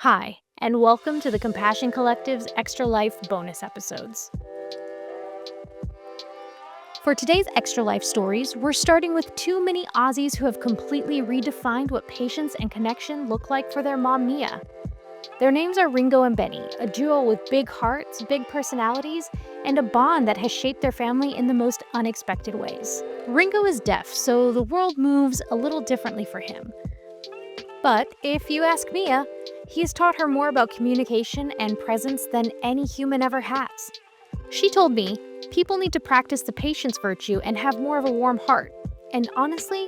Hi, and welcome to the Compassion Collective's Xtra Life bonus episodes. For today's Xtra Life stories, we're starting with two mini Aussies who have completely redefined what patience and connection look like for their mom, Mia. Their names are Ringo and Benny, a duo with big hearts, big personalities, and a bond that has shaped their family in the most unexpected ways. Ringo is deaf, so the world moves a little differently for him. But if you ask Mia, he's taught her more about communication and presence than any human ever has. She told me, people need to practice the patience virtue and have more of a warm heart. And honestly,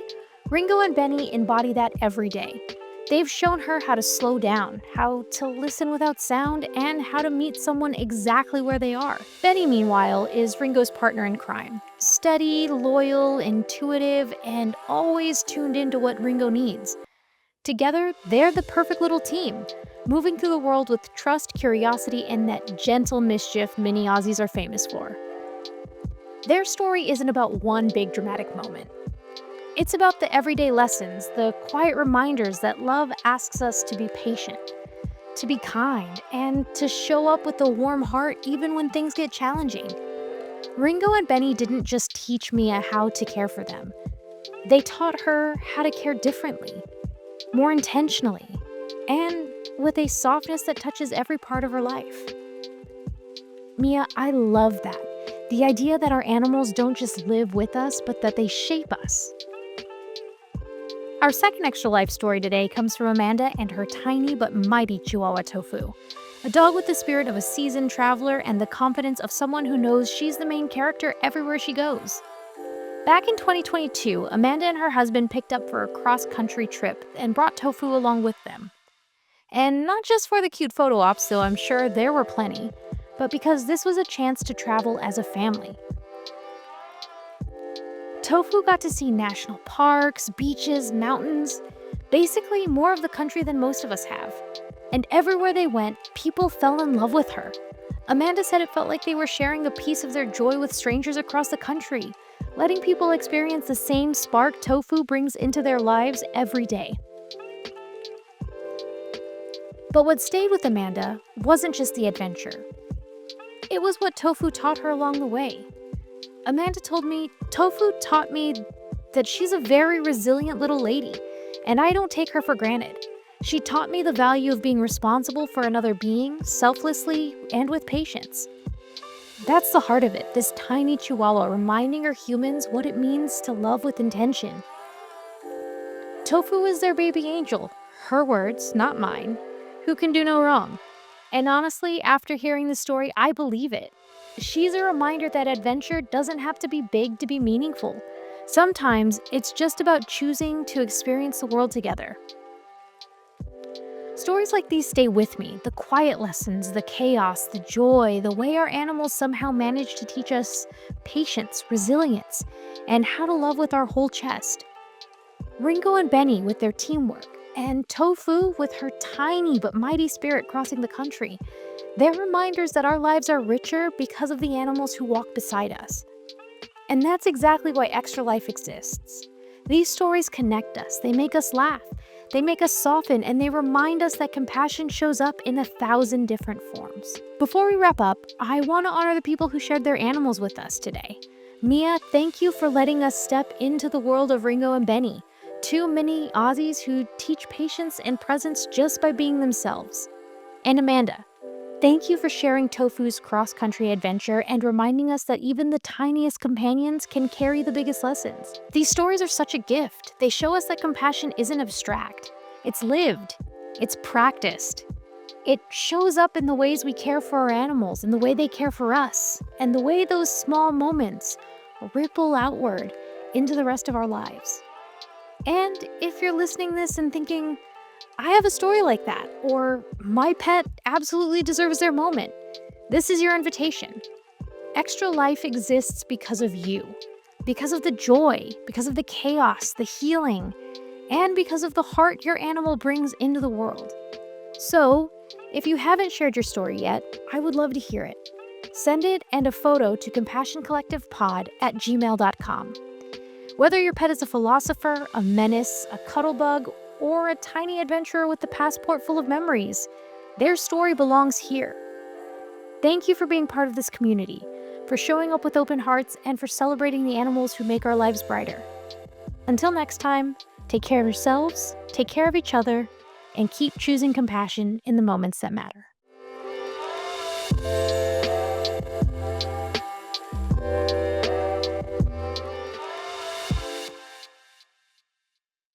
Ringo and Benny embody that every day. They've shown her how to slow down, how to listen without sound, and how to meet someone exactly where they are. Benny, meanwhile, is Ringo's partner in crime. Steady, loyal, intuitive, and always tuned into what Ringo needs. Together, they're the perfect little team, moving through the world with trust, curiosity, and that gentle mischief Mini Aussies are famous for. Their story isn't about one big dramatic moment. It's about the everyday lessons, the quiet reminders that love asks us to be patient, to be kind, and to show up with a warm heart even when things get challenging. Ringo and Benny didn't just teach Mia how to care for them. They taught her how to care differently, more intentionally, and with a softness that touches every part of her life. Mia, I love that. The idea that our animals don't just live with us, but that they shape us. Our second Xtra Life story today comes from Amanda and her tiny but mighty Chihuahua Tofu, a dog with the spirit of a seasoned traveler and the confidence of someone who knows she's the main character everywhere she goes. Back in 2022, Amanda and her husband picked up for a cross-country trip and brought Tofu along with them. And not just for the cute photo ops, though I'm sure there were plenty, but because this was a chance to travel as a family. Tofu got to see national parks, beaches, mountains, basically more of the country than most of us have. And everywhere they went, people fell in love with her. Amanda said it felt like they were sharing a piece of their joy with strangers across the country, letting people experience the same spark Tofu brings into their lives every day. But what stayed with Amanda wasn't just the adventure. It was what Tofu taught her along the way. Amanda told me, Tofu taught me that she's a very resilient little lady, and I don't take her for granted. She taught me the value of being responsible for another being, selflessly and with patience. That's the heart of it, this tiny Chihuahua reminding her humans what it means to love with intention. Tofu is their baby angel, her words, not mine, who can do no wrong. And honestly, after hearing the story, I believe it. She's a reminder that adventure doesn't have to be big to be meaningful. Sometimes it's just about choosing to experience the world together. Stories like these stay with me, the quiet lessons, the chaos, the joy, the way our animals somehow manage to teach us patience, resilience, and how to love with our whole chest. Ringo and Benny with their teamwork, and Tofu with her tiny but mighty spirit crossing the country. They're reminders that our lives are richer because of the animals who walk beside us. And that's exactly why Xtra Life exists. These stories connect us, they make us laugh, they make us soften, and they remind us that compassion shows up in 1,000 different forms. Before we wrap up, I want to honor the people who shared their animals with us today. Mia, thank you for letting us step into the world of Ringo and Benny, two mini Aussies who teach patience and presence just by being themselves. And Amanda, thank you for sharing Tofu's cross-country adventure and reminding us that even the tiniest companions can carry the biggest lessons. These stories are such a gift. They show us that compassion isn't abstract. It's lived. It's practiced. It shows up in the ways we care for our animals, in the way they care for us, and the way those small moments ripple outward into the rest of our lives. And if you're listening to this and thinking, I have a story like that, or my pet absolutely deserves their moment, this is your invitation. Xtra Life exists because of you, because of the joy, because of the chaos, the healing, and because of the heart your animal brings into the world. So, if you haven't shared your story yet, I would love to hear it. Send it and a photo to compassioncollectivepod@gmail.com. Whether your pet is a philosopher, a menace, a cuddle bug, or a tiny adventurer with a passport full of memories. Their story belongs here. Thank you for being part of this community, for showing up with open hearts, and for celebrating the animals who make our lives brighter. Until next time, take care of yourselves, take care of each other, and keep choosing compassion in the moments that matter.